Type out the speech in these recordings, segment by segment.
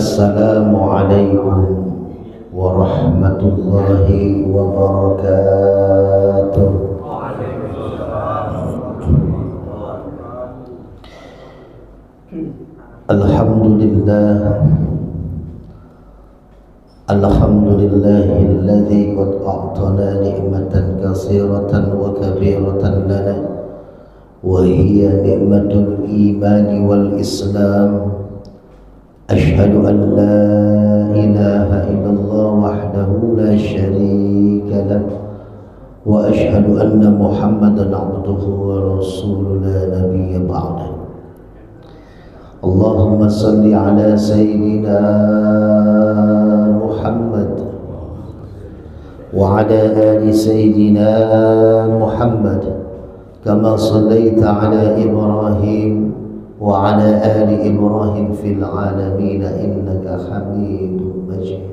Assalamualaikum warahmatullahi wabarakatuh. Alhamdulillahilladzi qad a'tana ni'matan katsiratan wa kabiratan lana wa hiya ni'matul imani wal islam. Ashhadu an la ilaha illallah wahdahu la syarika lah wa ashhadu anna Muhammadan abduhu wa rasuluhu la nabiyya ba'dah. Allahumma salli ala sayyidina Muhammad wa ala ali sayyidina Muhammad kama sallaita ala Ibrahim wa ala ali Ibrahim fil alamin innaka Hamidum Majid.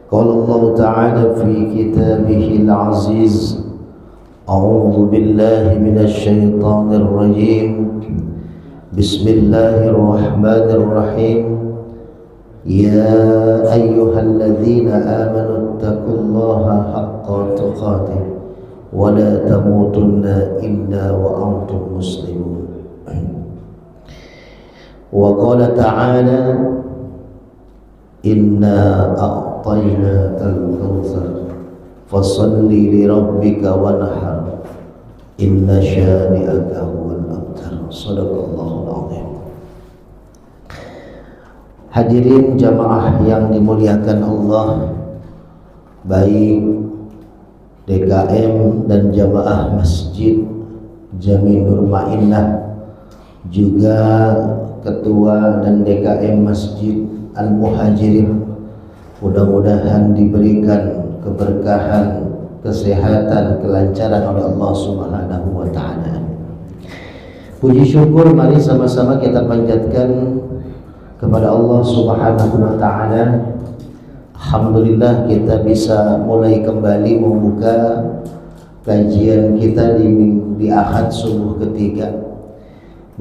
Qala Allah Ta'ala fi kitabihil aziz, a'udzu billahi minasy syaithanir rajim. Bismillahirrahmanirrahim. Ya ayyuhalladzina amanu taqullaha haqqa tuqatih wa la tamutunna illa wa antum muslimun. Wa qala ta'ala inna a'tainakal kautsar fasalli li rabbika wanhar inna syani'aka huwal abtar. Shadaqallahul azim. Hadirin jamaah yang dimuliakan Allah, baik DKM dan jamaah Masjid Jami Nur Ma'innah, juga ketua dan DKM Masjid Al-Muhajirin, mudah-mudahan diberikan keberkahan, kesehatan, kelancaran oleh Allah Subhanahu wa Ta'ala. Puji syukur mari sama-sama kita panjatkan kepada Allah Subhanahu wa Ta'ala. Alhamdulillah kita bisa mulai kembali membuka kajian kita di Ahad subuh ketiga.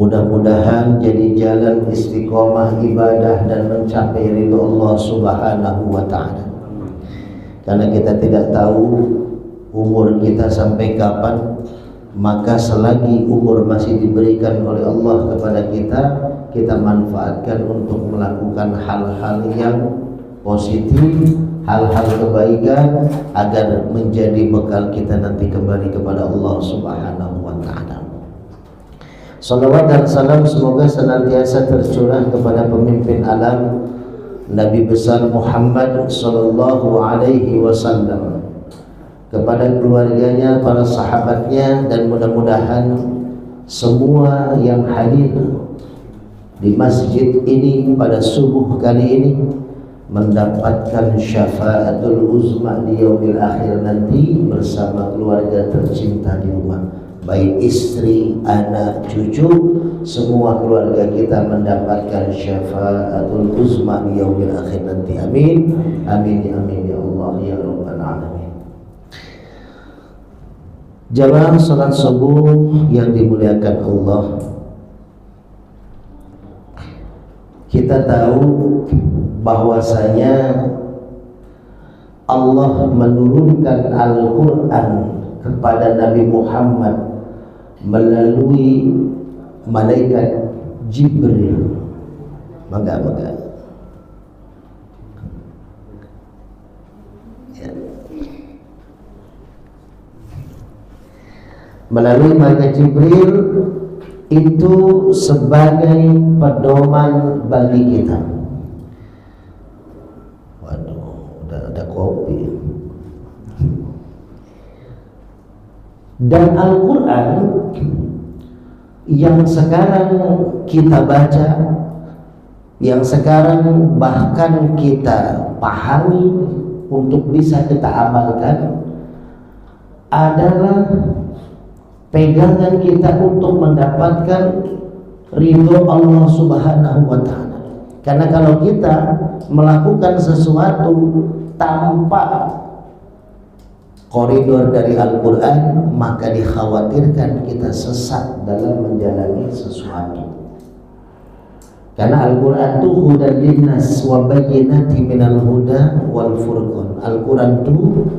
Mudah-mudahan jadi jalan istiqomah ibadah dan mencapai ridho Allah Subhanahu wa Ta'ala. Karena kita tidak tahu umur kita sampai kapan, maka selagi umur masih diberikan oleh Allah kepada kita manfaatkan untuk melakukan hal-hal yang positif, hal-hal kebaikan, agar menjadi bekal kita nanti kembali kepada Allah Subhanahu wa Ta'ala. Salawat dan salam semoga senantiasa tercurah kepada pemimpin alam Nabi besar Muhammad sallallahu alaihi wasallam, kepada keluarganya, para sahabatnya, dan mudah-mudahan semua yang hadir di masjid ini pada subuh kali ini mendapatkan syafaatul uzma di yaumil akhir nanti bersama keluarga tercinta di rumah, baik istri, anak, cucu, semua keluarga kita mendapatkan syafaatul uzma di yaumil akhir nanti. Amin, amin, amin ya Allah ya rabbal alamin. Jamaah salat subuh yang dimuliakan Allah, kita tahu bahwasanya Allah menurunkan Al-Quran kepada Nabi Muhammad melalui malaikat Jibril. Maka melalui malaikat Jibril itu sebagai pedoman bagi kita. Waduh, udah ada kopi. Dan Al-Quran yang sekarang kita baca, yang sekarang bahkan kita pahami untuk bisa kita amalkan, adalah pegangan kita untuk mendapatkan ridho Allah Subhanahu wa Ta'ala. Karena kalau kita melakukan sesuatu tanpa koridor dari Al-Quran, maka dikhawatirkan kita sesat dalam menjalani sesuatu. Karena Al-Quran itu hudan linnas wa bayyinati minal huda wal furqan. Al-Quran itu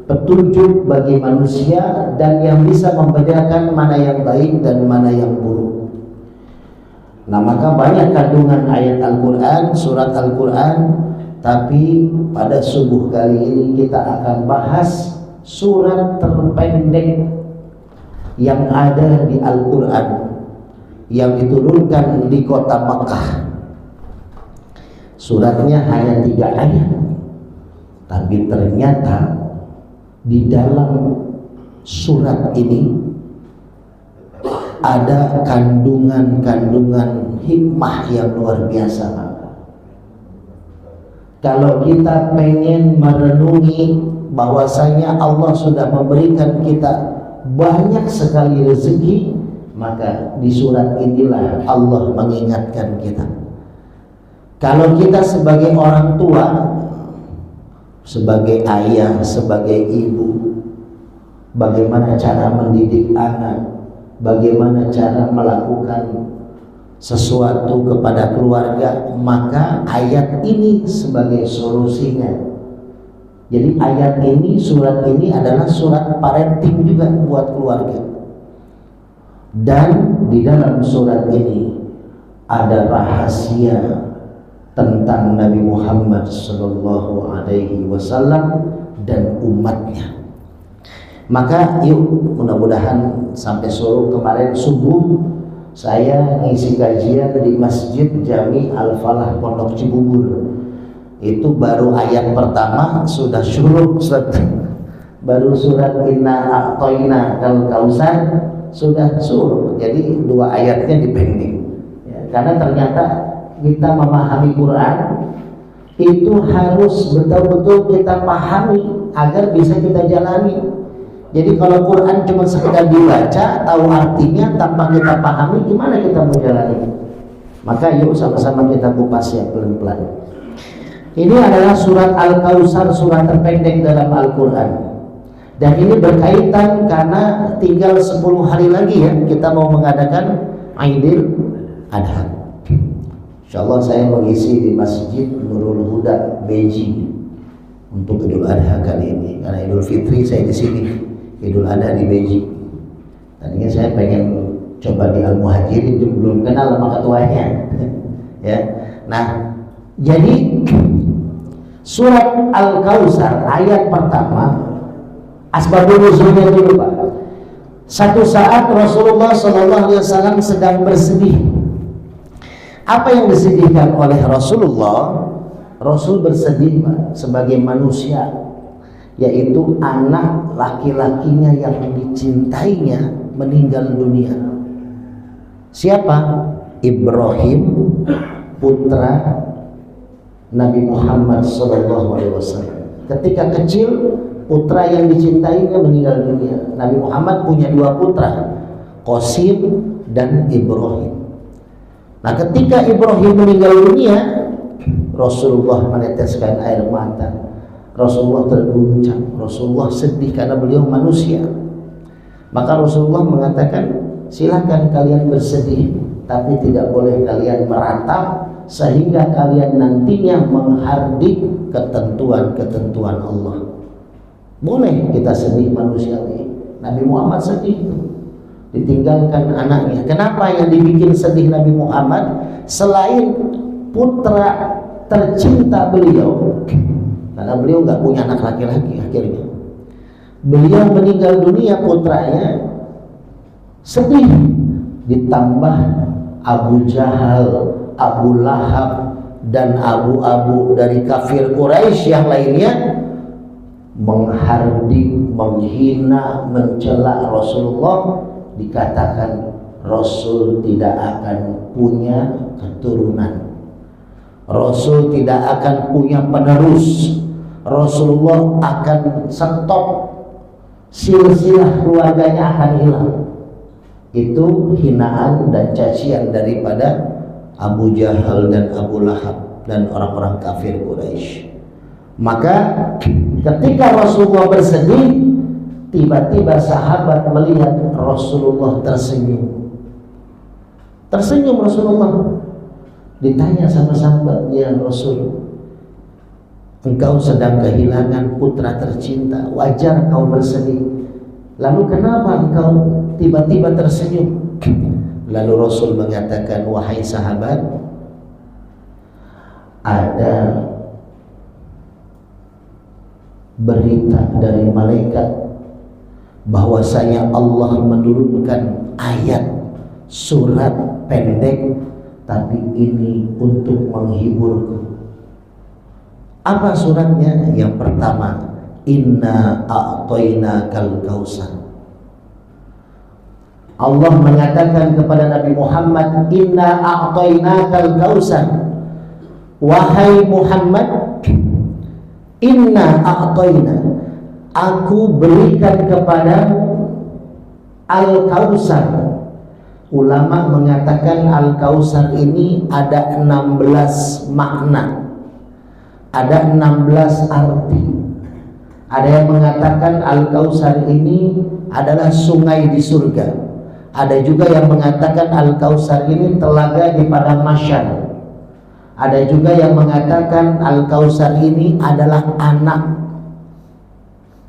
petunjuk bagi manusia dan yang bisa membedakan mana yang baik dan mana yang buruk. Nah, maka banyak kandungan ayat Al-Quran, surat Al-Quran. Tapi pada subuh kali ini kita akan bahas surat terpendek yang ada di Al-Quran, yang diturunkan di kota Makkah. Suratnya hanya 3 ayat, tapi ternyata di dalam surat ini ada kandungan-kandungan hikmah yang luar biasa. Kalau kita pengen merenungi bahwasanya Allah sudah memberikan kita banyak sekali rezeki, maka di surat inilah Allah mengingatkan kita. Kalau kita sebagai orang tua, sebagai ayah, sebagai ibu, bagaimana cara mendidik anak, bagaimana cara melakukan sesuatu kepada keluarga, maka ayat ini sebagai solusinya. Jadi ayat ini, surat ini adalah surat parenting juga buat keluarga. Dan di dalam surat ini ada rahasia tentang Nabi Muhammad sallallahu alaihi wasallam dan umatnya. Maka yuk, mudah-mudahan sampai sore kemarin subuh saya ngisi kajian di Masjid Jami Al-Falah Pondok Cibubur. Itu baru ayat pertama sudah syuruk, baru surat Inna A'toina Kal Kausar sudah syuruk. Jadi 2 ayatnya dipending ya, karena ternyata kita memahami Quran itu harus betul-betul kita pahami agar bisa kita jalani. Jadi kalau Quran cuma sekedar dibaca, tahu artinya tanpa kita pahami, gimana kita mau jalani? Maka yuk sama-sama kita kupas ya pelan-pelan. Ini adalah surat Al-Kausar, surat terpendek dalam Al-Quran. Dan ini berkaitan karena tinggal 10 hari lagi ya kita mau mengadakan Aidil Adha. Insyaallah saya mengisi di Masjid Nurul Huda Beijing untuk Idul Adha kali ini. Karena Idul Fitri saya di sini, Idul Adha di Beijing. Tadinya saya pengen coba di Al-Muhajirin, belum kenal sama ketuanya. Ya. Nah, jadi surat Al-Kausar ayat pertama, asbabun nuzulnya dulu Pak. Satu saat Rasulullah SAW sedang bersedih. Apa yang disedihkan oleh Rasulullah? Rasul bersedih Pak, sebagai manusia, yaitu anak laki-lakinya yang dicintainya meninggal dunia. Siapa? Ibrahim, putra Nabi Muhammad SAW. Ketika kecil, putra yang dicintainya meninggal dunia. Nabi Muhammad punya 2 putra, Qasim dan Ibrahim. Nah, ketika Ibrahim meninggal dunia, Rasulullah meneteskan air mata. Rasulullah terguncang, Rasulullah sedih karena beliau manusia. Maka Rasulullah mengatakan, silakan kalian bersedih, tapi tidak boleh kalian meratap sehingga kalian nantinya menghardik ketentuan-ketentuan Allah. Boleh kita sedih manusiawi. Nabi Muhammad sedih, ditinggalkan anaknya. Kenapa yang dibikin sedih Nabi Muhammad selain putra tercinta beliau? Karena beliau nggak punya anak laki-laki akhirnya. Beliau meninggal dunia, putranya sedih. Ditambah Abu Jahal, Abu Lahab, dan abu-abu dari kafir Quraisy yang lainnya menghardik, menghina, mencela Rasulullah. Dikatakan Rasul tidak akan punya keturunan, Rasul tidak akan punya penerus, Rasulullah akan stop, silsilah keluarganya akan hilang. Itu hinaan dan cacian daripada Abu Jahal dan Abu Lahab dan orang-orang kafir Quraisy. Maka ketika Rasulullah bersedih, tiba-tiba sahabat melihat Rasulullah tersenyum. Tersenyum Rasulullah. Ditanya sama sahabat, ya Rasul, engkau sedang kehilangan putra tercinta, wajar kau bersedih. Lalu kenapa engkau tiba-tiba tersenyum? Lalu Rasul mengatakan, wahai sahabat, ada berita dari malaikat bahwasanya Allah menurunkan ayat surat pendek, tapi ini untuk menghiburku. Apa suratnya? Yang pertama, inna a'tainakal kautsar. Allah mengatakan kepada Nabi Muhammad, inna a'tainakal kautsar. Wahai Muhammad, inna a'taina, aku berikan kepadamu al-kautsar. Ulama mengatakan al-kautsar ini ada 16 makna, ada 16 arti. Ada yang mengatakan al-kautsar ini adalah sungai di surga. Ada juga yang mengatakan al-kautsar ini telaga di padang mahsyar. Ada juga yang mengatakan al-kautsar ini adalah anak.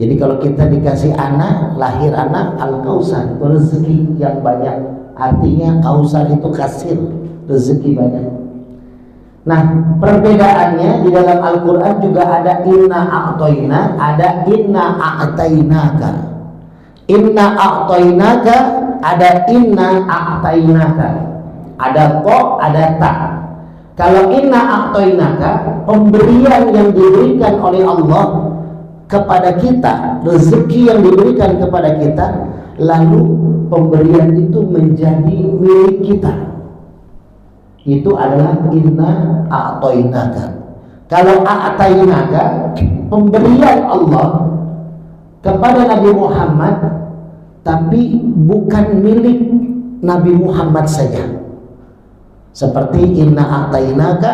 Jadi kalau kita dikasih anak, lahir anak, al-kautsar itu rezeki yang banyak. Artinya kausar itu kasir, rezeki banyak. Nah, perbedaannya di dalam Al-Quran juga ada inna a'toina, ada inna a'tainaka. Inna a'tainaka, ada inna a'tainaka. Ada ko, ada ta. Kalau inna a'tainaka, pemberian yang diberikan oleh Allah kepada kita, rezeki yang diberikan kepada kita, lalu pemberian itu menjadi milik kita. Itu adalah inna a'tainaka. Kalau a'tainaka, pemberian Allah kepada Nabi Muhammad, tapi bukan milik Nabi Muhammad saja. Seperti inna a'tainaka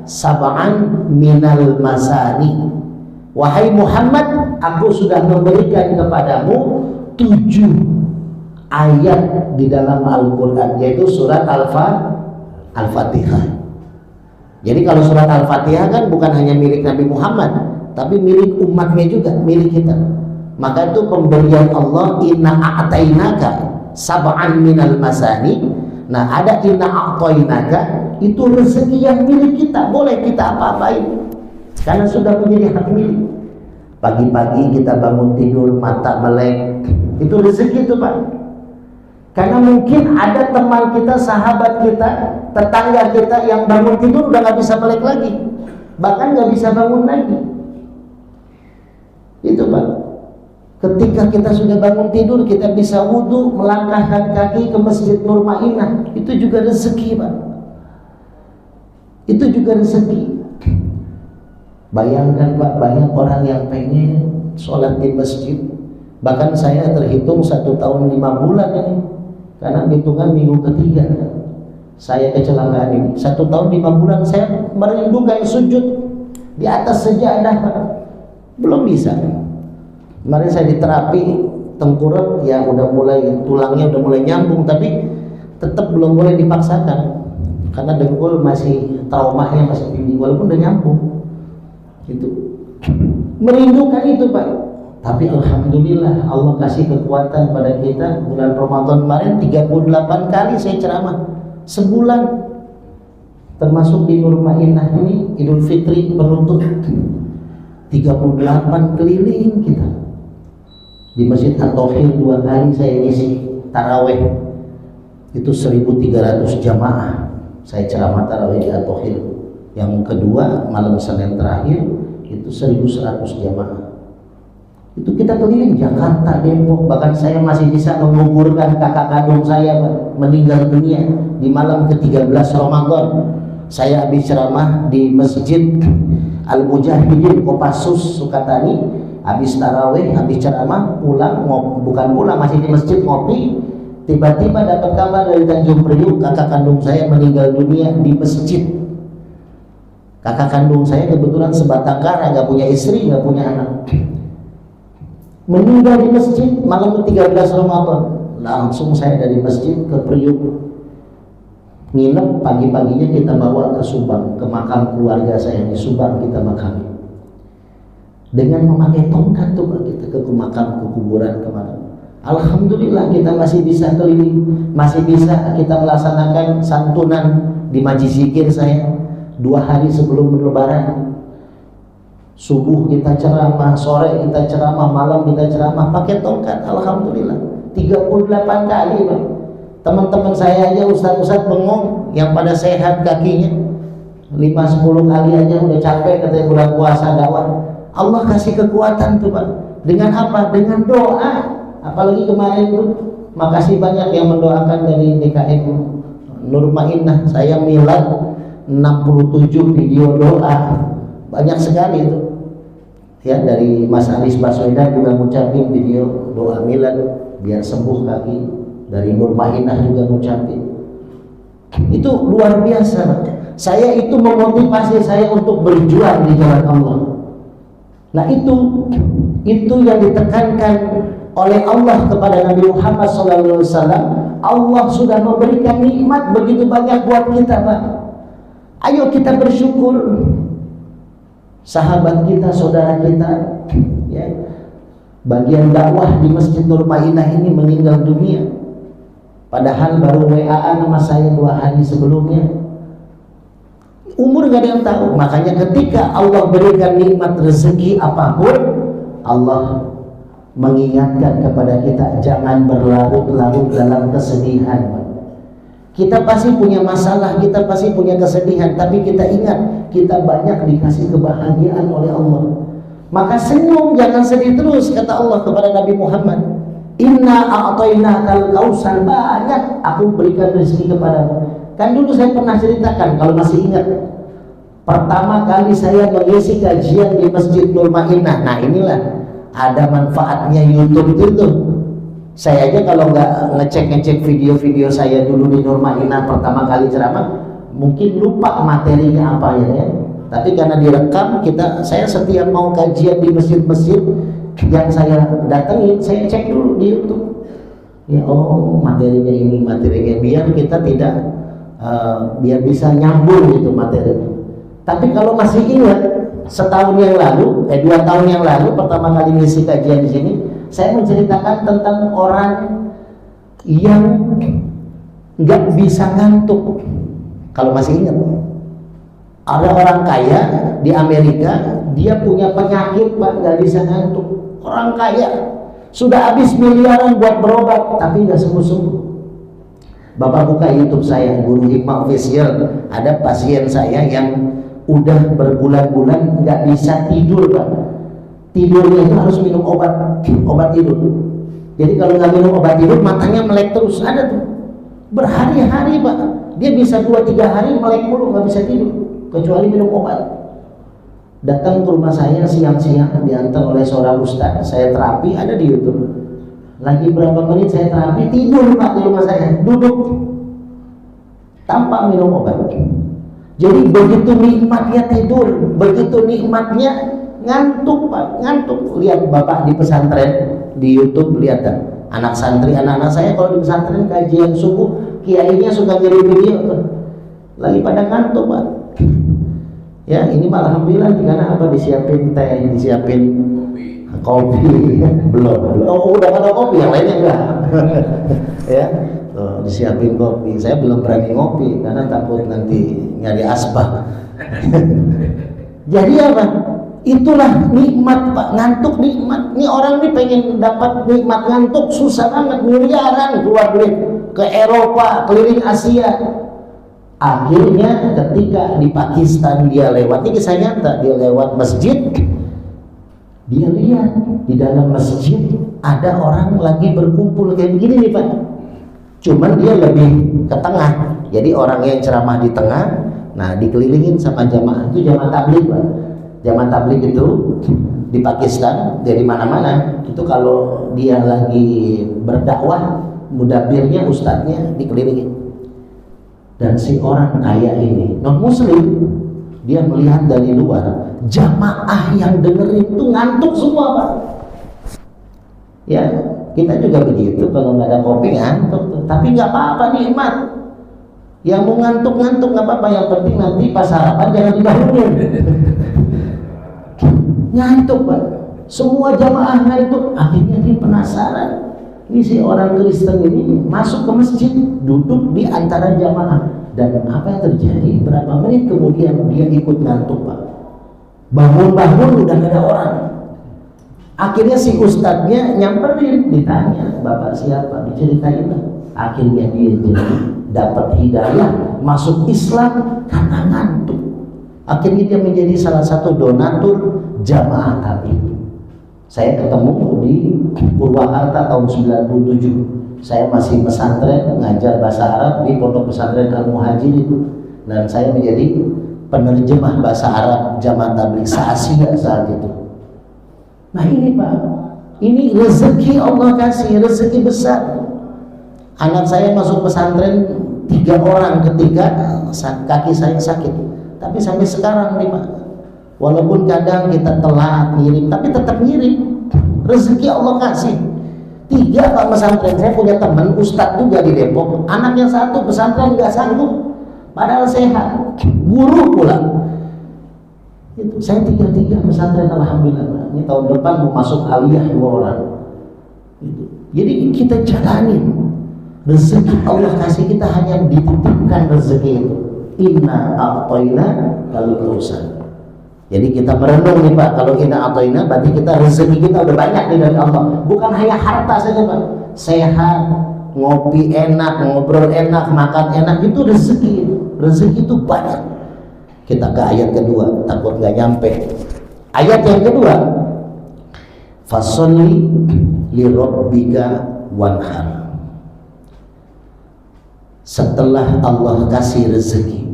sab'an minal masani. Wahai Muhammad, aku sudah memberikan kepadamu 7 ayat di dalam Al-Quran, yaitu surat Al-Fatihah. Jadi kalau surat Al-Fatihah kan bukan hanya milik Nabi Muhammad, tapi milik umatnya juga, milik kita. Maka itu pemberian Allah, inna a'tainaka sab'an minal masani. Nah, ada inna a'tainaka, itu rezeki yang milik kita, boleh kita apa-apain karena sudah menjadi hak milik. Pagi-pagi kita bangun tidur, mata melek, itu rezeki itu Pak. Karena mungkin ada teman kita, sahabat kita, tetangga kita yang bangun tidur udah gak bisa melek lagi, bahkan gak bisa bangun lagi. Itu Pak. Ketika kita sudah bangun tidur, kita bisa wudhu, melangkahkan kaki ke Masjid Nur Ma'inah, itu juga rezeki Pak. Itu juga rezeki. Bayangkan Pak, banyak orang yang pengen sholat di masjid. Bahkan saya terhitung 1 tahun 5 bulan ini, karena hitungan minggu ketiga saya kecelakaan ini. 1 tahun 5 bulan saya merindukan sujud di atas sejadah Pak. Belum bisa. Kemarin saya diterapi tengkurap, ya udah mulai, tulangnya udah mulai nyambung, tapi tetap belum boleh dipaksakan karena dengkul masih, traumanya masih tinggi, walaupun udah nyambung. Itu merindukan itu Pak. Tapi alhamdulillah Allah kasih kekuatan pada kita. Bulan Ramadan kemarin 38 kali saya ceramah sebulan, termasuk di Nur Ma'inah ini Idul Fitri penutup 38 keliling kita. Di Masjid At-Tauhid 2 kali saya isi taraweh, itu 1.300 jamaah saya ceramah taraweh di At-Tauhid. Yang kedua malam Senin terakhir itu 1.100 jamaah. Itu kita keliling Jakarta, Depok, bahkan saya masih bisa menguburkan kakak kandung saya meninggal dunia di malam ke-13 Ramadan. Saya habis ceramah di Masjid Al-Mujahidin Kopassus Sukatani, habis tarawih, habis ceramah, pulang, bukan pulang, masih di masjid ngopi, tiba-tiba dapat kabar dari Tanjung Priuk, kakak kandung saya meninggal dunia di masjid. Kakak kandung saya kebetulan sebatang kara, gak punya istri, gak punya anak, meninggal di masjid malam 13 Ramadan. Langsung saya dari masjid ke Priuk nginep, pagi-paginya kita bawa ke Subang, ke makam keluarga saya di Subang, kita makami dengan memakai tongkat tuh Pak, kita ke makam, ke kuburan kemana. Alhamdulillah kita masih bisa keliling, masih bisa kita melaksanakan santunan di Majlis Zikir saya 2 hari sebelum Lebaran. Subuh kita ceramah, sore kita ceramah, malam kita ceramah pakai tongkat. Alhamdulillah 38 kali Pak. Teman-teman saya aja ustaz-ustaz bengong yang pada sehat kakinya 5-10 kali aja udah capek katanya bulan puasa dakwah. Allah kasih kekuatan tuh Pak. Dengan apa? Dengan doa. Apalagi kemarin tuh makasih banyak yang mendoakan dari DKM Nur Mainah. Saya milad 67 video doa. Banyak sekali itu. Ya, dari Mas Anies Baswedan juga ngucapin video doa milad biar sembuh kaki. Dari Nur Mainah juga ngucapin. Itu luar biasa. Saya itu memotivasi saya untuk berjuang di jalan Allah. Nah itu yang ditekankan oleh Allah kepada Nabi Muhammad SAW. Allah sudah memberikan nikmat begitu banyak buat kita Pak. Ayo kita bersyukur. Sahabat kita, saudara kita, ya, bagian dakwah di Masjid Nur Mainah ini meninggal dunia. Padahal baru WA-an sama saya 2 hari sebelumnya. Umur gak ada yang tahu. Makanya ketika Allah berikan nikmat rezeki apapun, Allah mengingatkan kepada kita jangan berlarut-larut dalam kesedihan. Kita pasti punya masalah, kita pasti punya kesedihan, tapi kita ingat kita banyak dikasih kebahagiaan oleh Allah. Maka senyum, jangan sedih terus, kata Allah kepada Nabi Muhammad. Inna a'tainakal kausar, banyak aku berikan rezeki kepadamu. Kan dulu saya pernah ceritakan kalau masih ingat, pertama kali saya mengisi kajian di Masjid Nur Mainah. Nah inilah ada manfaatnya YouTube itu. Saya aja kalau nggak ngecek video-video saya dulu di Nur Mainah pertama kali ceramah, mungkin lupa materinya apa ya. Tapi karena direkam, saya setiap mau kajian di masjid-masjid yang saya datengin, saya cek dulu di YouTube. Ya, oh materinya ini, materinya, biar kita tidak biar bisa nyambung gitu materinya. Tapi kalau masih ingat setahun yang lalu, 2 tahun yang lalu pertama kali ngisi kajian di sini, saya menceritakan tentang orang yang nggak bisa ngantuk. Kalau masih ingat, ada orang kaya di Amerika, dia punya penyakit Pak, nggak bisa ngantuk. Orang kaya sudah habis miliaran buat berobat tapi nggak sembuh-sembuh. Bapak buka YouTube saya, Guru Hikmah Official, ada pasien saya yang udah berbulan-bulan nggak bisa tidur Pak. Tidurnya itu harus minum obat tidur. Jadi kalau nggak minum obat tidur matanya melek terus. Ada tuh berhari-hari Pak, dia bisa 2-3 hari melek mulu nggak bisa tidur kecuali minum obat. Datang ke rumah saya siang-siang, diantar oleh seorang ustaz, saya terapi, ada di YouTube. Lagi berapa menit saya terapi, tidur Pak di rumah saya, duduk tanpa minum obat. Jadi begitu nikmatnya tidur, begitu nikmatnya ngantuk Pak, ngantuk. Lihat Bapak di pesantren, di YouTube, lihat anak santri, anak-anak saya kalau di pesantren kajian subuh, kiainya suka ngirim video tuh, lagi pada ngantuk Pak. Ya ini malah alhamdulillah karena apa, disiapin teh, disiapin kopi. belum. Oh udah ada kopi, yang lainnya enggak. Ya, tuh, disiapin kopi. Saya belum berani ngopi karena takut nanti nyari asbak. Jadi apa? Itulah nikmat Pak, ngantuk nikmat. Ini orang ini pengen dapat nikmat ngantuk susah banget, miliaran keluar duit ke Eropa, keliling Asia. Akhirnya ketika di Pakistan dia lewat, ini kisah nyata, dia lewat masjid, dia lihat di dalam masjid ada orang lagi berkumpul kayak begini nih Pak. Cuman dia lebih ke tengah, jadi orang yang ceramah di tengah, nah dikelilingin sama jamaah, itu jamaah tabligh Pak. Jamaah tabligh itu di Pakistan, dari mana-mana itu kalau dia lagi berdakwah, mudabbirnya, ustadznya dikelilingin. Dan si orang kaya ini non muslim, dia melihat dari luar jamaah yang dengerin itu ngantuk semua Pak. Ya kita juga begitu, kalau nggak ada kopi ngantuk tuh. Tapi nggak apa-apa, nikmat. Yang mau ngantuk-ngantuk nggak apa-apa, yang penting nanti pas sarapan jangan dibangunin. Ngantuk Pak, semua jamaah ngantuk. Akhirnya dia penasaran, ini si orang Kristen ini masuk ke masjid, duduk di antara jamaah, dan apa yang terjadi? Berapa menit kemudian dia ikut ngantuk Pak. Bangun-bangun udah gak ada orang. Akhirnya si ustadznya nyamperin, ditanya, Bapak siapa? Diceritain lah. Akhirnya dia jadi dapat hidayah, masuk Islam karena ngantuk. Akhirnya dia menjadi salah satu donatur jamaah tabligh. Saya ketemu di Purwakarta tahun 97. Saya masih pesantren, ngajar bahasa Arab di pondok pesantren Al-Muhajir itu, dan saya menjadi penerjemah bahasa Arab jamaah tabligh se-Asia saat itu. Nah ini Pak, ini rezeki Allah kasih, rezeki besar. Anak saya masuk pesantren 3 orang ketika kaki saya sakit, tapi sampai sekarang nih Pak, walaupun kadang kita telat ngirim, tapi tetap ngirim. Rezeki Allah kasih. 3 Pak pesantren. Saya punya teman ustadz juga di Depok, anaknya 1 pesantren nggak sanggup, padahal sehat, guru pula. Itu saya 3 pesantren, alhamdulillah Pak. Ini tahun depan mau masuk aliyah 2 orang. Gitu. Jadi kita jalanin. Rezeki Allah kasih kita, hanya dititipkan rezeki itu. Inna a'toina kal kautsar. Jadi kita merenung nih Pak, kalau inna a'toina berarti kita rezeki kita udah banyak nih dari Allah. Bukan hanya harta saja Pak. Sehat, ngopi enak, ngobrol enak, makan enak, itu rezeki. Rezeki itu banyak. Kita ke ayat kedua, takut nggak nyampe. Ayat yang kedua, fasholli li rabbika wanhar. Setelah Allah kasih rezeki,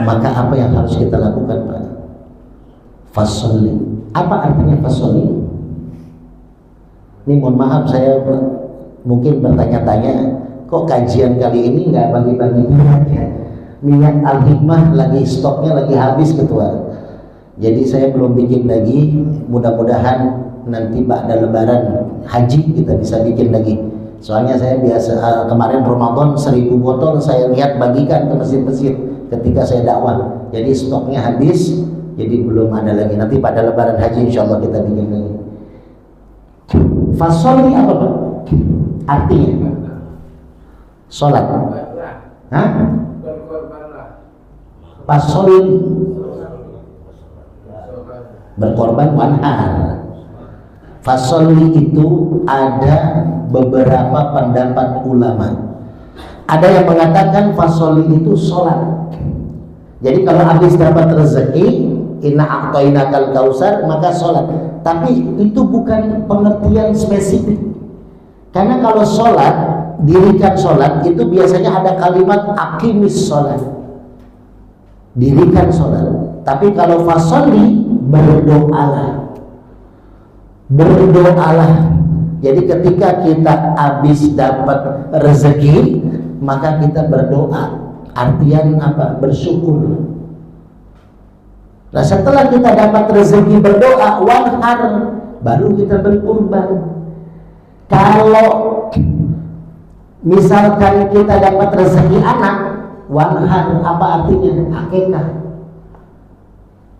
maka apa yang harus kita lakukan Pak? Fasholli. Apa artinya fasholli? Ini mohon maaf, saya mungkin bertanya-tanya, kok kajian kali ini nggak bagi-bagi minyak ya? Minyak Al-Hikmah lagi stoknya lagi habis Ketua. Jadi saya belum bikin lagi, mudah-mudahan nanti ba'da lebaran haji kita bisa bikin lagi. Soalnya saya biasa kemarin Ramadan 1000 botol saya lihat bagikan ke masjid-masjid ketika saya dakwah. Jadi stoknya habis, jadi belum ada lagi. Nanti pada lebaran haji insyaallah kita bikin lagi. Fasholli apa Pak? Artinya sholat. Hah? Fasholli berkorban wanhar. Fasholli itu ada beberapa pendapat ulama. Ada yang mengatakan fasholli itu sholat. Jadi kalau habis dapat rezeki, inna a'tainakal kautsar, maka sholat. Tapi itu bukan pengertian spesifik. Karena kalau sholat, dirikan sholat itu biasanya ada kalimat aqimis sholat, dirikan sholat. Tapi kalau fasholli, berdoalah. Berdoalah. Jadi ketika kita habis dapat rezeki, maka kita berdoa. Artian apa? Bersyukur. Nah setelah kita dapat rezeki, berdoa, wanhar, baru kita berkurban. Kalau misalkan kita dapat rezeki anak, wanhar apa artinya? Akikah.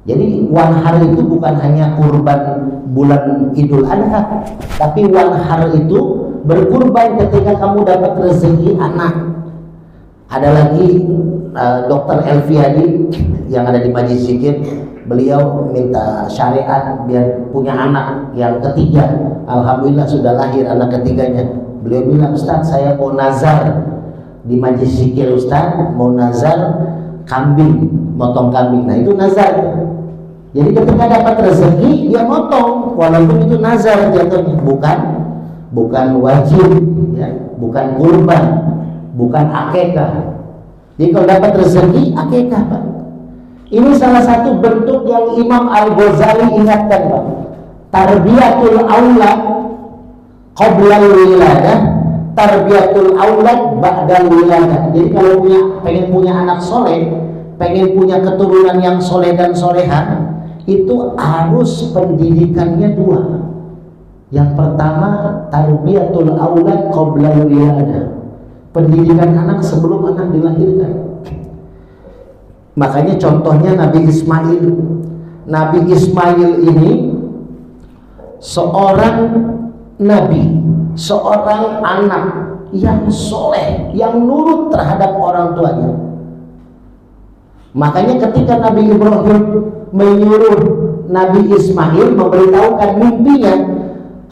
Jadi wanhar itu bukan hanya kurban bulan Idul Adha, tapi wanhar itu berkurban ketika kamu dapat rezeki anak. Ada lagi Dr. Elviadi yang ada di Majlis Zikir, beliau minta syariat biar punya anak yang ketiga. Alhamdulillah sudah lahir anak ketiganya. Beliau bilang, Ustaz saya mau nazar di Majlis Zikir, Ustaz mau nazar kambing, motong kambing. Nah itu nazar. Jadi ketika dapat rezeki dia motong, walaupun itu nazar jatuhnya, bukan wajib, ya, bukan kurban, bukan akikah. Jadi kalau dapat rezeki akikah Pak. Ini salah satu bentuk yang Imam Al-Ghazali ingatkan Pak. Tarbiyatul aulad qabla wiladah, tarbiyatul aulad ba'da wiladah. Jadi kalau pengen punya anak soleh, pengen punya keturunan yang soleh dan soleha, itu harus pendidikannya 2. Yang pertama tarbiyatul aulad qabla wiladah, pendidikan anak sebelum anak pernah dilahirkan. Makanya contohnya Nabi Ismail. Nabi Ismail ini seorang nabi, seorang anak yang soleh, yang nurut terhadap orang tuanya. Makanya ketika Nabi Ibrahim menyuruh Nabi Ismail memberitahukan mimpinya,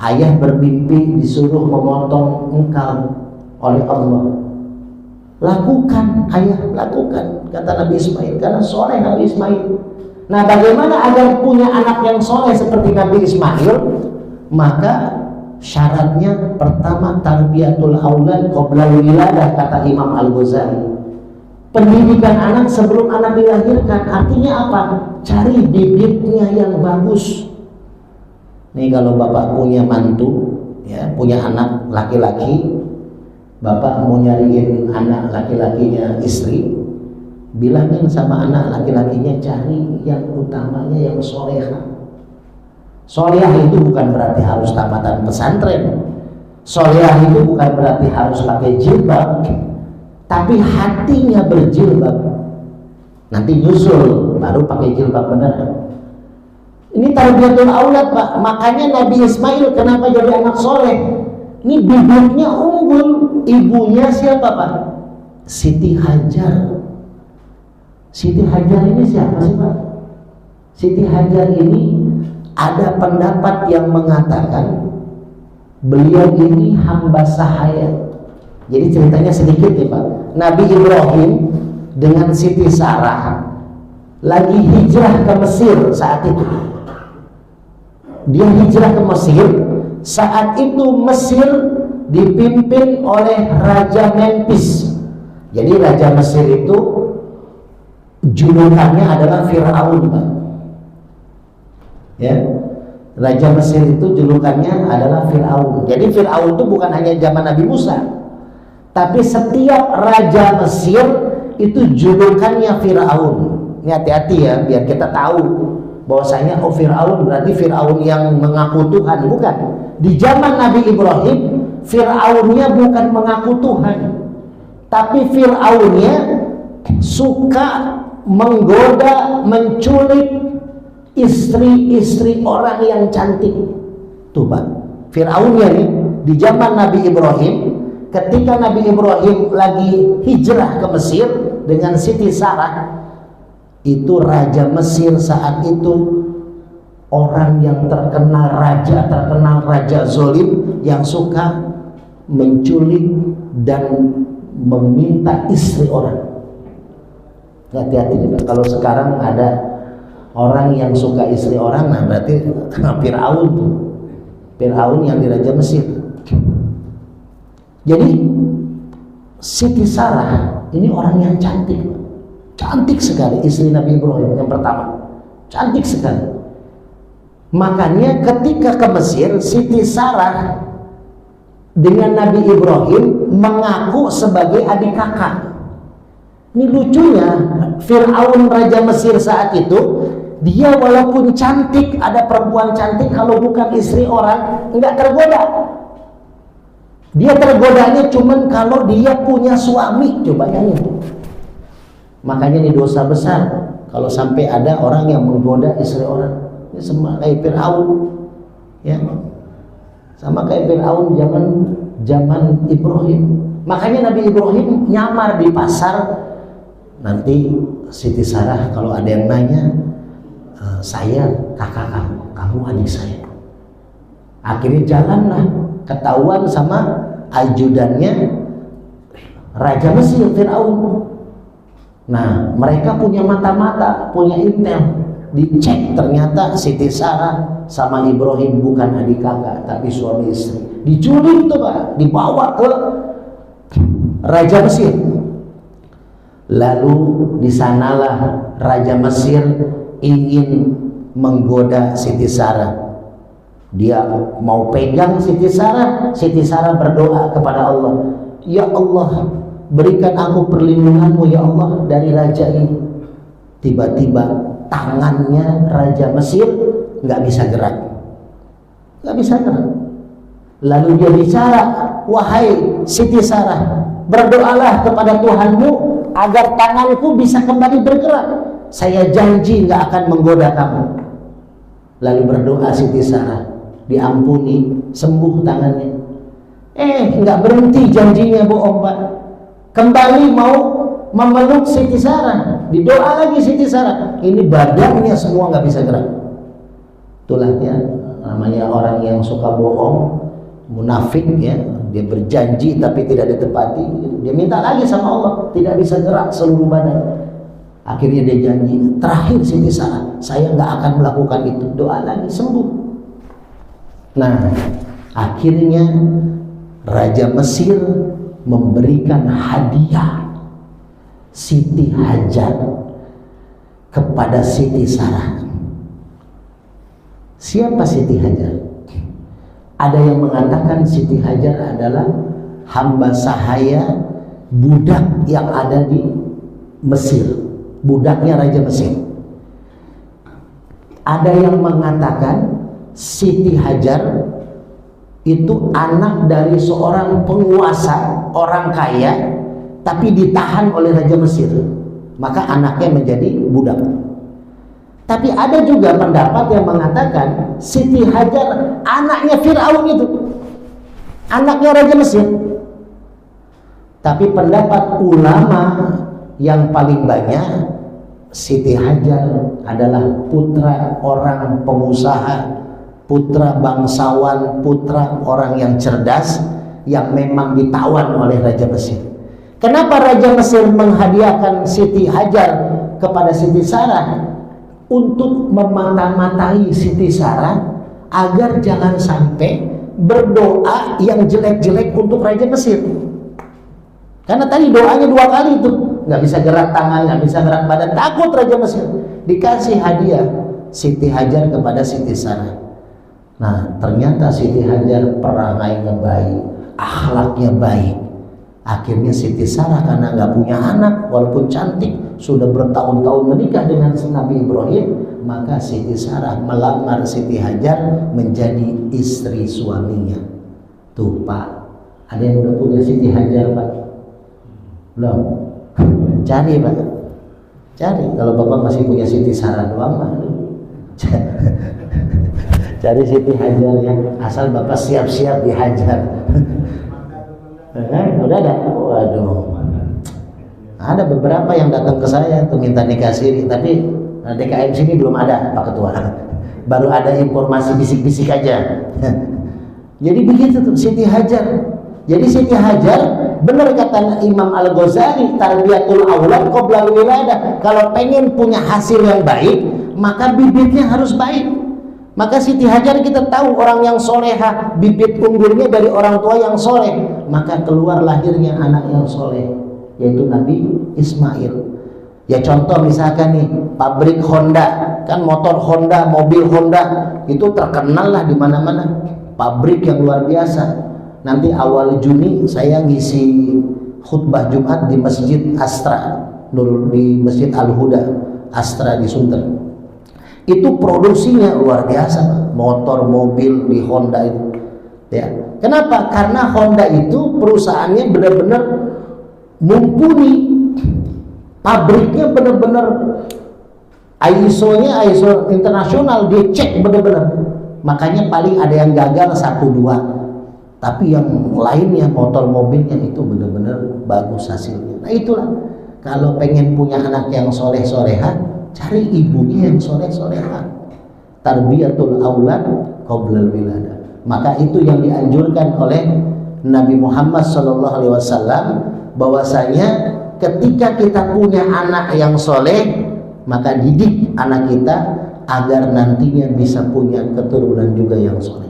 ayah bermimpi disuruh memotong engkau oleh Allah. Lakukan ayah, lakukan, kata Nabi Ismail, karena soleh Nabi Ismail. Nah, bagaimana agar punya anak yang soleh seperti Nabi Ismail? Maka syaratnya pertama tarbiyatul aulad qabla wiladah, kata Imam Al-Ghazali. Pendidikan anak sebelum anak dilahirkan. Artinya apa? Cari bibitnya yang bagus. Nih kalau bapak punya mantu, ya, punya anak laki-laki, bapak mau nyariin anak laki-lakinya istri, bilangin sama anak laki-lakinya cari yang utamanya yang solehah. Solehah itu bukan berarti harus tamatan pesantren. Solehah itu bukan berarti harus pakai jilbab, tapi hatinya berjilbab. Nanti nyusul baru pakai jilbab benar. Ini tarbiyatul aulad, Pak. Makanya Nabi Ismail kenapa jadi anak soleh? Ini bibitnya unggul. Ibunya siapa, Pak? Siti Hajar. Siti Hajar ini siapa sih, Pak? Siti Hajar ini ada pendapat yang mengatakan beliau ini hamba sahaya. Jadi ceritanya sedikit nih, Pak. Nabi Ibrahim dengan Siti Sarah lagi hijrah ke Mesir saat itu. Dia hijrah ke Mesir. Saat itu Mesir dipimpin oleh Raja Memphis. Jadi Raja Mesir itu julukannya adalah Fir'aun, Pak. Ya, Raja Mesir itu julukannya adalah Fir'aun. Jadi Fir'aun itu bukan hanya zaman Nabi Musa, tapi setiap Raja Mesir itu julukannya Fir'aun. Ini hati-hati ya, biar kita tahu bahwasanya oh Fir'aun berarti Fir'aun yang mengaku Tuhan. Bukan. Di zaman Nabi Ibrahim, Fir'aunnya bukan mengaku Tuhan, tapi Fir'aunnya suka menggoda, menculik istri-istri orang yang cantik. Tuh, Pak, Fir'aunnya nih di zaman Nabi Ibrahim, ketika Nabi Ibrahim lagi hijrah ke Mesir dengan Siti Sarah, itu Raja Mesir saat itu orang yang terkenal raja zolim yang suka menculik dan meminta istri orang. Hati-hati, kalau sekarang ada orang yang suka istri orang, nah berarti Fir'aun tuh. Fir'aun yang di Raja Mesir. Jadi Siti Sarah ini orang yang cantik. Cantik sekali istri Nabi Ibrahim yang pertama. Cantik sekali. Makanya ketika ke Mesir, Siti Sarah dengan Nabi Ibrahim mengaku sebagai adik kakak. Ini lucunya, Fir'aun Raja Mesir saat itu, dia walaupun cantik, ada perempuan cantik, kalau bukan istri orang enggak tergoda. Dia tergodanya cuman kalau dia punya suami. Coba bayangin. Makanya ini dosa besar kalau sampai ada orang yang menggoda istri orang. Ini sama kayak Fir'aun, ya, sama kayak Fir'aun zaman Ibrahim. Makanya Nabi Ibrahim nyamar di pasar. Nanti Siti Sarah kalau ada yang nanya, saya kakak kamu, kamu adik saya. Akhirnya jalanlah, ketahuan sama ajudannya Raja Mesir, Fir'aun. Nah, mereka punya mata-mata, punya intel. Dicek ternyata Siti Sarah sama Ibrahim bukan adik kakak, tapi suami istri. Diculik tuh, Pak, dibawa ke Raja Mesir. Lalu di sanalah Raja Mesir ingin menggoda Siti Sarah. Dia mau pegang Siti Sarah. Siti Sarah berdoa kepada Allah, ya Allah, berikan aku perlindunganmu ya Allah dari raja ini. Tiba-tiba tangannya Raja Mesir nggak bisa gerak, nggak bisa gerak. Lalu dia bicara, wahai Siti Sarah, berdoalah kepada Tuhanmu agar tanganku bisa kembali bergerak. Saya janji nggak akan menggoda kamu. Lalu berdoa Siti Sarah, diampuni, sembuh tangannya. Nggak berhenti janjinya bohong, Pak. Kembali mau memeluk Siti Sarah, didoa lagi Siti Sarah. Ini badannya semua nggak bisa gerak. Itulah ya, namanya orang yang suka bohong, munafik ya. Dia berjanji tapi tidak ditepati. Dia minta lagi sama Allah, tidak bisa gerak seluruh badan. Akhirnya dia janji, terakhir Siti Sarah, saya nggak akan melakukan itu. Doa lagi, sembuh. Nah, akhirnya Raja Mesir memberikan hadiah Siti Hajar kepada Siti Sarah. Siapa Siti Hajar? Ada yang mengatakan Siti Hajar adalah hamba sahaya budak yang ada di Mesir, budaknya Raja Mesir. Ada yang mengatakan Siti Hajar itu anak dari seorang penguasa, orang kaya, tapi ditahan oleh Raja Mesir, maka anaknya menjadi budak. Tapi ada juga pendapat yang mengatakan Siti Hajar anaknya Fir'aun itu, anaknya Raja Mesir. Tapi pendapat ulama yang paling banyak, Siti Hajar adalah putra orang pengusaha, putra bangsawan, putra orang yang cerdas, yang memang ditawan oleh Raja Mesir. Kenapa Raja Mesir menghadiahkan Siti Hajar kepada Siti Sarah? Untuk memata-matai Siti Sarah agar jangan sampai berdoa yang jelek-jelek untuk Raja Mesir. Karena tadi doanya 2 kali itu, nggak bisa gerak tangan, nggak bisa gerak badan, takut Raja Mesir. Dikasih hadiah Siti Hajar kepada Siti Sarah. Nah, ternyata Siti Hajar perangainya baik, akhlaknya baik. Akhirnya Siti Sarah karena nggak punya anak, walaupun cantik, sudah bertahun-tahun menikah dengan Nabi Ibrahim, maka Siti Sarah melamar Siti Hajar menjadi istri suaminya. Tuh Pak, ada yang udah punya Siti Hajar Pak? Belum? Cari Pak, cari. Kalau Bapak masih punya Siti Sarah doang Pak, cari Siti Hajar ya, asal Bapak siap-siap dihajar. Udah ada? Waduh, ada beberapa yang datang ke saya untuk minta nikah siri, tapi DKM sini belum ada Pak Ketua, baru ada informasi bisik-bisik aja. Jadi begitu tuh Siti Hajar. Jadi Siti Hajar, benar kata Imam Al-Ghazali, tarbiyatul aulad qabla wiladah. Kalau pengen punya hasil yang baik, maka bibitnya harus baik. Maka Siti Hajar kita tahu orang yang soleha, bibit unggulnya dari orang tua yang soleh, maka keluar lahirnya anak yang soleh, yaitu Nabi Ismail. Ya contoh misalkan nih, pabrik Honda, kan motor Honda, mobil Honda itu terkenal lah di mana-mana, pabrik yang luar biasa. Nanti awal Juni saya ngisi khutbah Jumat di Masjid Astra, di Masjid Al-Huda Astra di Sunter. Itu produksinya luar biasa, motor, mobil di Honda itu. Ya, kenapa? Karena Honda itu perusahaannya benar-benar mumpuni, pabriknya benar-benar ISO-nya ISO internasional, dia cek benar-benar. Makanya paling ada yang gagal 1-2, tapi yang lainnya motor mobilnya itu benar-benar bagus hasilnya. Nah itulah, kalau pengen punya anak yang soleh-soleha, cari ibunya yang soleh-soleha. Tarbiyatul aulad qabla wiladah. Maka itu yang dianjurkan oleh Nabi Muhammad SAW, bahwasanya ketika kita punya anak yang soleh, maka didik anak kita agar nantinya bisa punya keturunan juga yang soleh.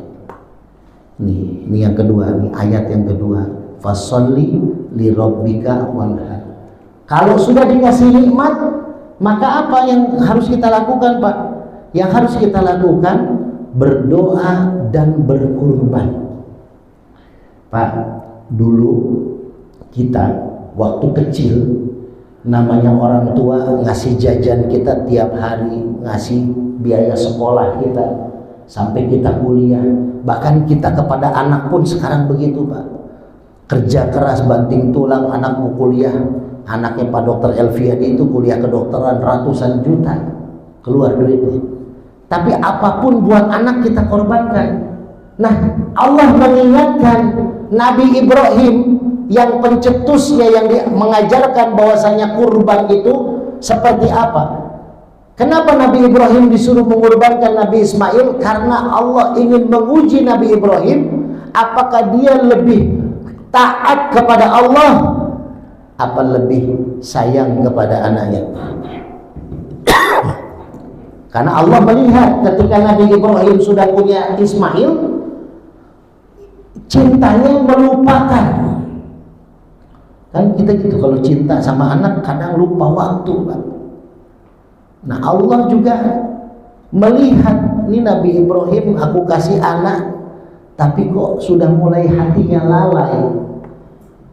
Ini yang kedua, ini ayat yang kedua. Fasholli li rabbika wanhar. Kalau sudah dikasih nikmat, maka apa yang harus kita lakukan Pak? Yang harus kita lakukan berdoa dan berkurban. Pak, dulu kita waktu kecil, namanya orang tua ngasih jajan kita tiap hari, ngasih biaya sekolah kita sampai kita kuliah. Bahkan kita kepada anak pun sekarang begitu Pak. kerja keras banting tulang, anakmu kuliah. Anaknya Pak Dokter Elviadi itu kuliah kedokteran ratusan juta keluar duitnya. Tapi apapun buat anak kita korbankan. Nah, Allah mengingatkan Nabi Ibrahim yang pencetusnya, yang mengajarkan bahwasanya kurban itu seperti apa. Kenapa Nabi Ibrahim disuruh mengorbankan Nabi Ismail? Karena Allah ingin menguji Nabi Ibrahim, apakah dia lebih taat kepada Allah, apa lebih sayang kepada anaknya. Karena Allah melihat ketika Nabi Ibrahim sudah punya Ismail, cintanya melupakan. Kan kita gitu, kalau cinta sama anak kadang lupa waktu, Pak. Nah, Allah juga melihat, ini Nabi Ibrahim aku kasih anak, tapi kok sudah mulai hatinya lalai.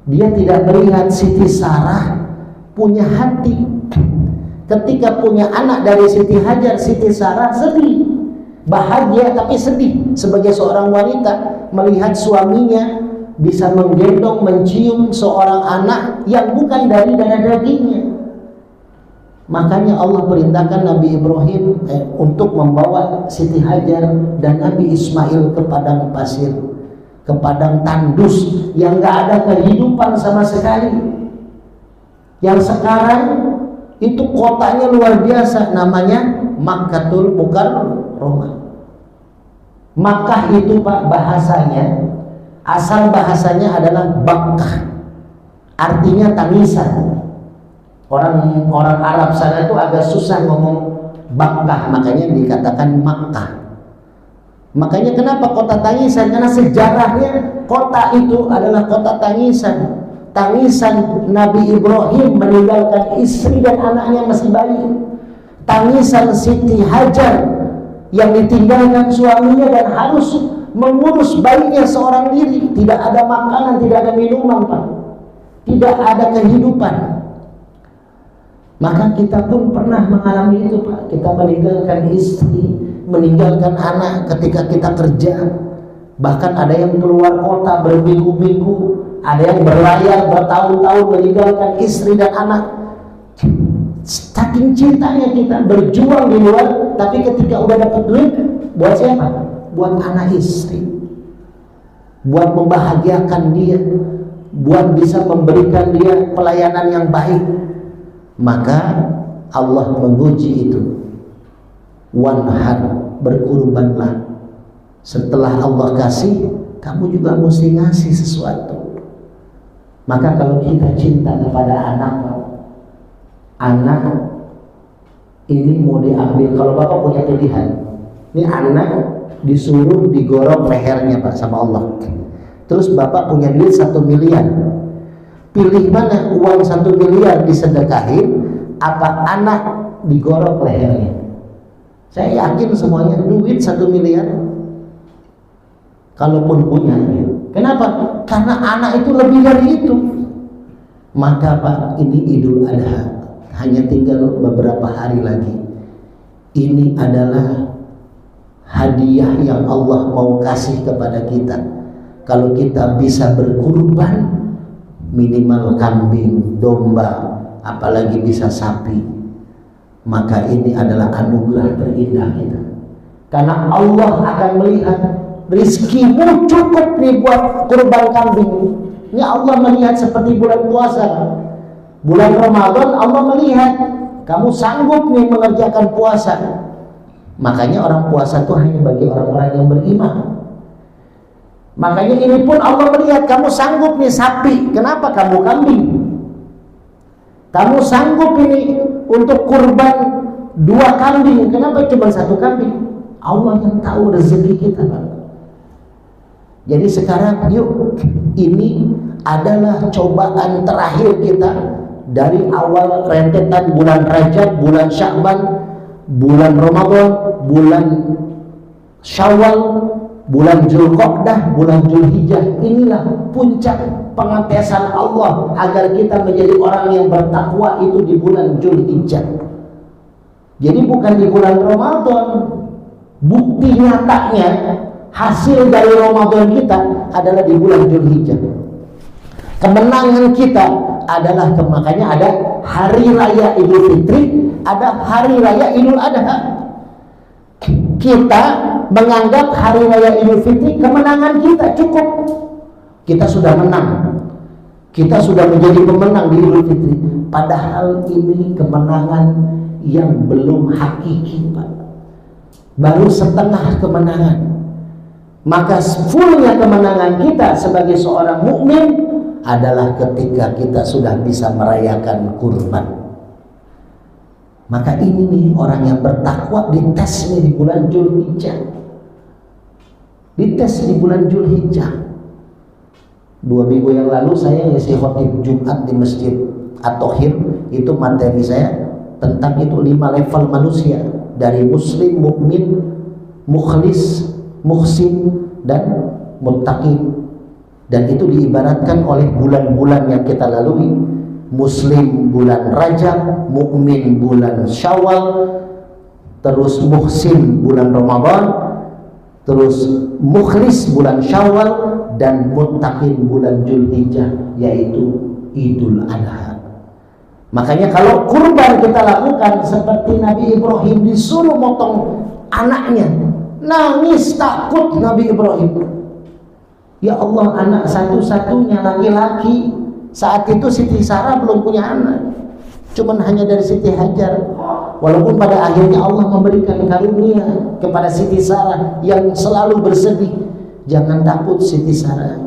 Dia tidak melihat Siti Sarah punya hati. Ketika punya anak dari Siti Hajar, Siti Sarah sedih, bahagia tapi sedih sebagai seorang wanita melihat suaminya bisa menggendong, mencium seorang anak yang bukan dari darah dagingnya. Makanya Allah perintahkan Nabi Ibrahim untuk membawa Siti Hajar dan Nabi Ismail ke padang pasir, ke padang tandus yang gak ada kehidupan sama sekali. Yang sekarang itu kotanya luar biasa, namanya Makkatul Mukarramah. Makkah itu Pak, bahasanya, asal bahasanya adalah Bakkah, artinya tangisan. Orang Arab sana itu agak susah ngomong Bakkah, makanya dikatakan Makkah. Makanya kenapa kota tangisan? Karena sejarahnya kota itu adalah kota tangisan. Tangisan Nabi Ibrahim meninggalkan istri dan anaknya masih bayi. Tangisan Siti Hajar yang ditinggalkan suaminya dan harus mengurus bayinya seorang diri. Tidak ada makanan, tidak ada minuman, Pak. Tidak ada kehidupan. Maka kita pun pernah mengalami itu, Pak. Kita meninggalkan istri, meninggalkan anak ketika kita kerja. Bahkan ada yang keluar kota berminggu-minggu, ada yang berlayar bertahun-tahun meninggalkan istri dan anak. Saking cintanya kita berjuang di luar, tapi ketika udah dapat duit, buat siapa? Buat anak istri, buat membahagiakan dia, buat bisa memberikan dia pelayanan yang baik. Maka Allah menguji itu. Wanhar, berkurbanlah. Setelah Allah kasih, kamu juga mesti ngasih sesuatu. Maka kalau kita cinta kepada anak ini mau diambil. Kalau Bapak punya pilihan, ini anak disuruh digorok lehernya Pak sama Allah. Terus Bapak punya duit 1 miliar. Pilih mana? Uang 1 miliar disedekahin, apa anak digorok lehernya? Saya yakin semuanya duit 1 miliar. Kalaupun punya, kenapa? Karena anak itu lebih dari itu. Maka Pak, ini Idul Adha, hanya tinggal beberapa hari lagi. Ini adalah hadiah yang Allah mau kasih kepada kita. Kalau kita bisa berkurban, minimal kambing, domba, apalagi bisa sapi, maka ini adalah anugerah terindah kita. Karena Allah akan melihat rizkimu cukup nih buat kurban kambing. Ini Allah melihat seperti bulan puasa. Bulan Ramadan Allah melihat kamu sanggup nih mengerjakan puasa. Makanya orang puasa itu hanya bagi orang-orang yang beriman. Makanya ini pun Allah melihat kamu sanggup nih sapi. Kenapa kamu kambing? Kamu sanggup ini untuk kurban 2 kambing. Kenapa cuma 1 kambing? Allah yang tahu rezeki kita, Pak. Jadi sekarang yuk, ini adalah cobaan terakhir kita dari awal rentetan bulan Rajab, bulan Sya'ban, bulan Ramadan, bulan Syawal, bulan Dzulqa'dah, bulan Dzulhijjah. Inilah puncak pengetesan Allah agar kita menjadi orang yang bertakwa itu di bulan Dzulhijjah. Jadi bukan di bulan Ramadan. Bukti nyatanya hasil dari Ramadan kita adalah di bulan Dzulhijjah. Kemenangan kita adalah makanya ada hari raya Idul Fitri, ada hari raya Idul Adha. Kita menganggap hari raya Idul Fitri kemenangan kita, cukup. Kita sudah menang. Kita sudah menjadi pemenang di Idul Fitri. Padahal ini kemenangan yang belum hakiki, Pak. Baru setengah kemenangan. Maka fullnya kemenangan kita sebagai seorang mukmin adalah ketika kita sudah bisa merayakan kurban. Maka ini nih orang yang bertakwa dites nih di bulan Dzulhijjah. Dites di bulan Dzulhijjah. 2 minggu yang lalu saya ngisi khotib Jumat di Masjid At-Thohir. Itu materi saya tentang itu 5 level manusia, dari muslim, mukmin, mukhlis, muhsin, dan muttaqin. Dan itu diibaratkan oleh bulan-bulan yang kita lalui. Muslim bulan Rajab, mukmin bulan Syawal, terus muhsin bulan Ramadan, terus mukhlis bulan Syawal, dan muttaqin bulan Dzulhijjah, yaitu Idul Adha. Makanya kalau kurban kita lakukan seperti Nabi Ibrahim disuruh motong anaknya, nangis takut Nabi Ibrahim. Ya Allah, anak satu-satunya laki-laki. Saat itu Siti Sarah belum punya anak, cuman hanya dari Siti Hajar. Walaupun pada akhirnya Allah memberikan karunia kepada Siti Sarah yang selalu bersedih, jangan takut Siti Sarah,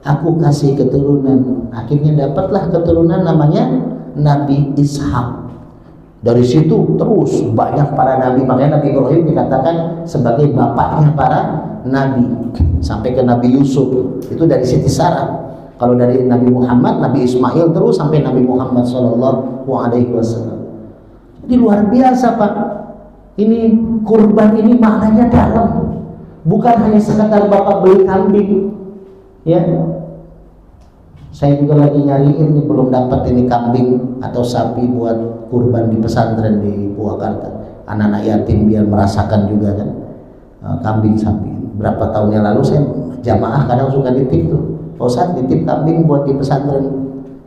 aku kasih keturunan. Akhirnya dapatlah keturunan namanya Nabi Ishak. Dari situ terus banyak para nabi. Makanya Nabi Ibrahim dikatakan sebagai bapaknya para nabi, sampai ke Nabi Yusuf itu dari Siti Sarah. Kalau dari Nabi Muhammad, Nabi Ismail, terus sampai Nabi Muhammad SAW. Jadi luar biasa, Pak. Ini kurban ini maknanya dalam. Bukan hanya sekedar Bapak beli kambing, ya. Saya juga lagi nyariin nih, belum dapat ini kambing atau sapi buat kurban di pesantren di Purwakarta. Anak-anak yatim biar merasakan juga kan, kambing sapi. Berapa tahun yang lalu saya jamaah kadang suka nitip tuh, Ustaz nitip kambing buat di pesantren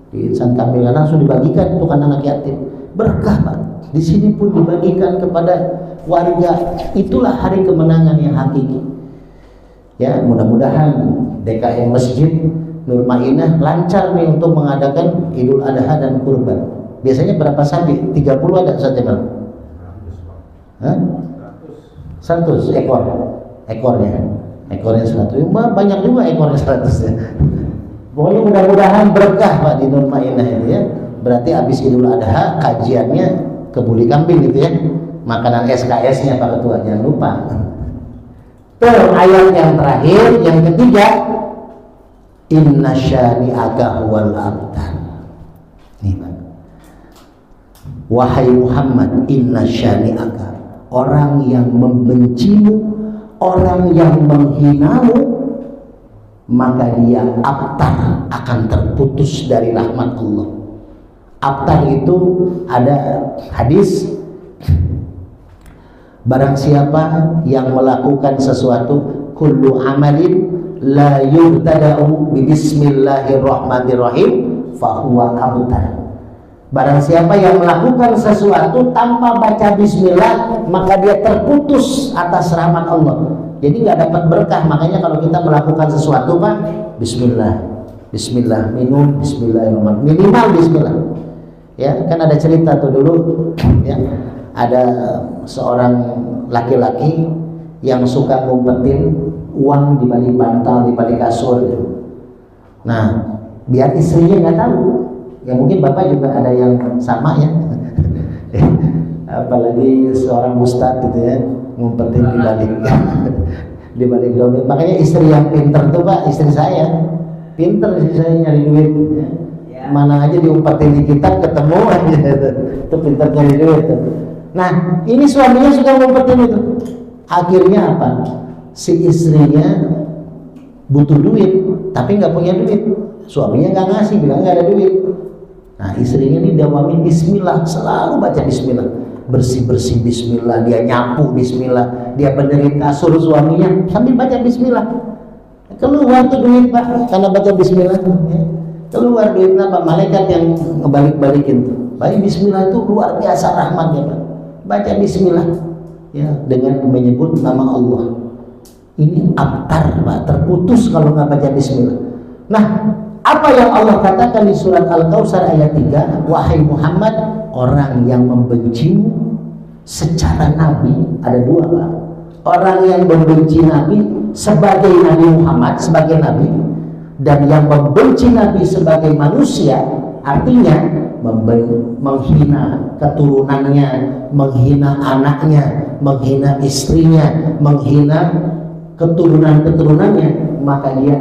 di Insan Kamil, langsung dibagikan untuk anak-anak yatim. Berkah, Pak. Di sini pun dibagikan kepada warga. Itulah hari kemenangan yang hakiki. Ya, mudah-mudahan DKM Masjid Nur Mainah lancar nih untuk mengadakan Idul Adha dan kurban. Biasanya berapa sapi? 30 ada saja, Bang? 100 ekor. Ekornya 100. Banyak juga ekornya 100 ya. Pokoknya mudah-mudahan berkah, Pak, di Nur Mainah itu ya. Berarti habis Idul Adha kajiannya kebuli kambing gitu ya. Makanan SKS-nya Pak Ketua, jangan lupa. Ayat yang terakhir, yang ketiga, inna syani'aka huwal abtar. Nih, Pak. Wahai Muhammad, inna syani'aka, orang yang membencimu, orang yang menghinamu, maka dia abtar, akan terputus dari rahmat Allah. Abtar itu ada hadis, barang siapa yang melakukan sesuatu, kullu amalin la yubtada'u bi bismillahirrahmanirrahim fahuwa abtar. Barang siapa yang melakukan sesuatu tanpa baca bismillah, maka dia terputus atas rahmat Allah. Jadi nggak dapat berkah. Makanya kalau kita melakukan sesuatu, Pak, bismillah, minum, bismillahirrahmanirrahim, minimal bismillah. Ya, kan ada cerita tuh dulu, ya, ada seorang laki-laki yang suka ngumpetin uang di balik bantal, di balik kasur gitu. Nah, biar istrinya nggak tahu. Ya mungkin Bapak juga ada yang sama ya. Apalagi seorang ustadz gitu ya, ngumpetin di balik dompet. Makanya istri yang pinter tuh, Pak, istri saya pinter, istri saya nyari duit. Mana aja diumpetin di kitab ketemu aja. Itu pinter nyari duit tuh. Nah, ini suaminya suka ngumpetin itu. Akhirnya apa? Si istrinya butuh duit, tapi nggak punya duit. Suaminya nggak ngasih, bilang nggak ada duit. Nah, istrinya ini dawamin bismillah, selalu baca bismillah, bersih-bersih bismillah, dia nyapu bismillah, dia benerin kasur suaminya sambil baca bismillah. Keluar tuh duit, Pak, karena baca bismillah. Ya. Keluar duit apa? Malaikat yang ngebalik-balikin tuh. Baik bismillah itu luar biasa rahmatnya Pak. Baca bismillah ya dengan menyebut nama Allah. Ini abtar Pak, terputus kalau nggak baca bismillah. Nah, apa yang Allah katakan di surat Al-Kautsar ayat 3, wahai Muhammad, orang yang membencimu secara nabi ada dua Pak. Orang yang membenci nabi sebagai Nabi Muhammad, sebagai nabi, dan yang membenci nabi sebagai manusia, artinya menghina keturunannya, menghina anaknya, menghina istrinya, menghina keturunan-keturunannya, maka dia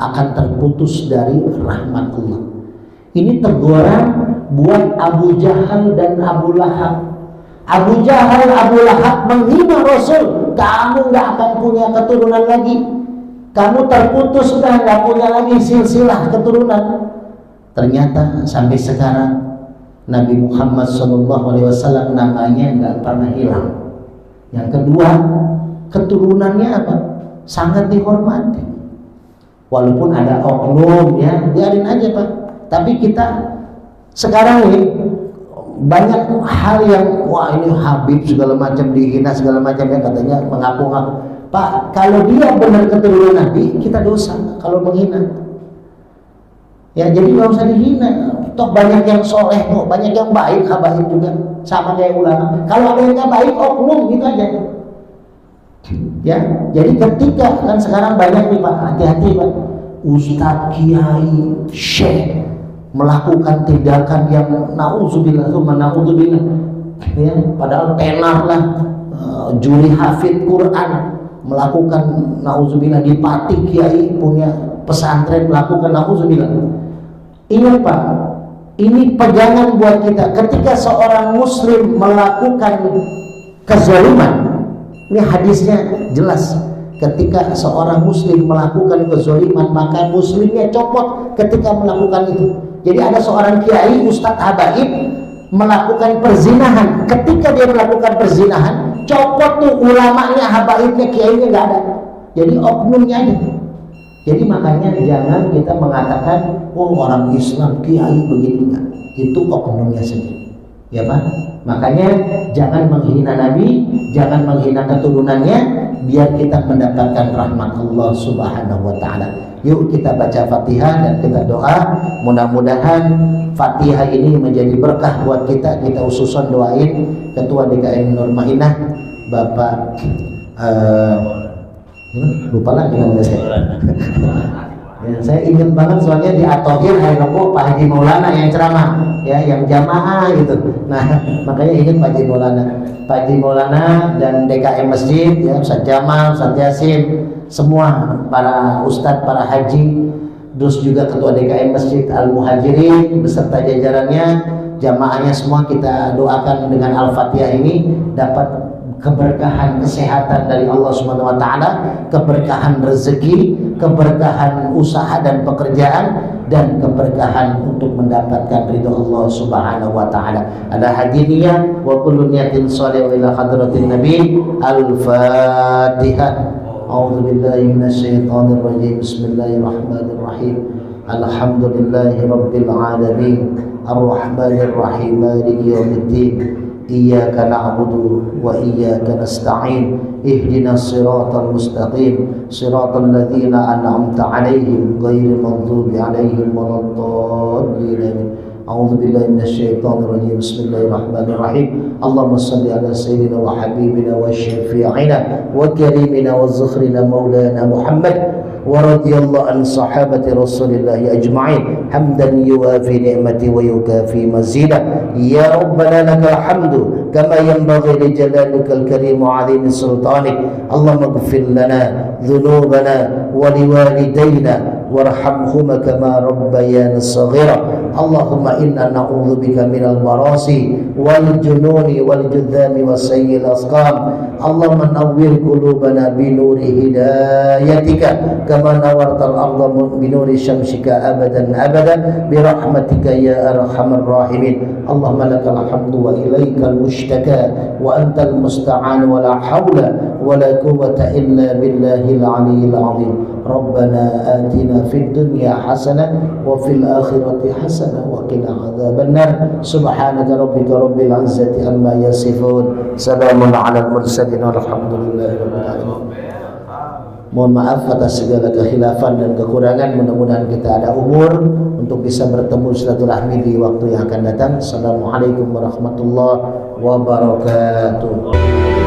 akan terputus dari rahmat Allah. Ini teguran buat Abu Jahal dan Abu Lahab. Abu Jahal, Abu Lahab menghina Rasul, kamu nggak akan punya keturunan lagi, kamu terputus, sudah nggak punya lagi silsilah keturunan. Ternyata sampai sekarang Nabi Muhammad SAW namanya nggak pernah hilang. Yang kedua, keturunannya apa? Sangat dihormati. Walaupun ada oknum ya, biarin aja Pak. Tapi kita sekarang ini banyak hal yang wah ini Habib segala macam dihina segala macam ya, katanya mengaku-ngaku. Pak, kalau dia benar keturunan Nabi, kita dosa kalau menghina. Ya jadi nggak usah dihina. Toh banyak yang soleh kok, banyak yang baik, habaib juga sama kayak ulama. Kalau ada yang nggak baik, oknum gitu aja. Ya, jadi ketika kan sekarang banyak nih Pak, hati-hati Pak, ustadz, kiai, syekh melakukan tindakan yang naudzubillah, ya, padahal tenar lah, juri hafid Quran melakukan naudzubillah, di Pati kiai punya pesantren melakukan naudzubillah. Ingat Pak, ini pegangan buat kita. Ketika seorang muslim melakukan kezaliman, ini hadisnya jelas. Ketika seorang muslim melakukan kezaliman, maka muslimnya copot ketika melakukan itu. Jadi ada seorang kiai, ustadz, habaib melakukan perzinahan. Ketika dia melakukan perzinahan, copot tuh ulamanya, habaibnya, kiainya nggak ada. Jadi oknumnya aja. Jadi makanya jangan kita mengatakan, oh orang Islam kiai begini, enggak. Itu oknumnya sendiri. Ya Pak? Makanya jangan menghina Nabi, jangan menghina keturunannya, biar kita mendapatkan rahmat Allah Subhanahu wa taala. Yuk kita baca Fatihah dan kita doa, mudah-mudahan Fatihah ini menjadi berkah buat kita. Kita khususan doain Ketua DKM Nur Madinah Bapak lupa lagi namanya saya. Ya, saya ingat banget soalnya di Atohir hari Rabu Pak Haji Maulana yang ceramah ya, yang jamaah gitu. Nah makanya ingat Pak Haji Maulana, Pak Haji Maulana dan DKM Masjid ya, Ustaz Jamal, Ustaz Yasin, semua para ustadz, para haji, terus juga Ketua DKM Masjid Al-Muhajirin beserta jajarannya, jamaahnya semua kita doakan dengan Al-Fatihah ini dapat keberkahan kesehatan dari Allah Subhanahu wa taala, keberkahan rezeki, keberkahan usaha dan pekerjaan, dan keberkahan untuk mendapatkan ridho Allah Subhanahu wa taala. Ada hadiniyah wa kullu niyatin shalih ila hadratin nabi. Al-Fatihah. A'udzu billahi minasyaitonir rajim. Bismillahirrahmanirrahim. Alhamdulillahi rabbil alamin. Ar-Rahmanir Rahim. Maliki yaumiddin. Iyyaka na'budu wa iyyaka nasta'in. Ihdinas siratal mustaqim, siratal ladzina an'amta 'alaihim ghairil maghdubi 'alaihim waladdallin. A'udzu billahi minasyaitonir rajim. Bismillahirrahmanirrahim. Allahumma shalli ala sayyidina wa habibina wa syafi'ina wa karimina wa zukhrina maulana Muhammad ورضي الله عن صحابة رسول الله أجمعين حمدا يوافي نعمتي ويكافي مزيدا يا ربنا لك الحمد كما ينبغي لجلالك الكريم وعظيم سلطانك اللهم اغفر لنا ذنوبنا ولوالدينا وارحمهما كما ربيانا صغيرا اللهم إنا نعوذ بك من المراصي والجنون والجذام وسيء الأسقام اللهم نور قلوبنا بنور هدايتك كما نورت الأرض بنور شمسك أبدا أبدا برحمتك يا أرحم الراحمين اللهم لك الحمد وإليك المشتكى وأنت المستعان ولا حول ولا قوة إلا بالله العلي العظيم Rabbana atina fid dunya hasanah wa fil akhirati hasanah wa qina adzabannar. Subhanaka rabbika rabbil izzati amma yasifun. Salamun alal mursalin walhamdulillahi rabbil alamin. Mohon maaf atas segala kekhilafan dan kekurangan. Mudah-mudahan kita ada umur untuk bisa bertemu silaturahmi di waktu yang akan datang. Assalamualaikum warahmatullahi wabarakatuh.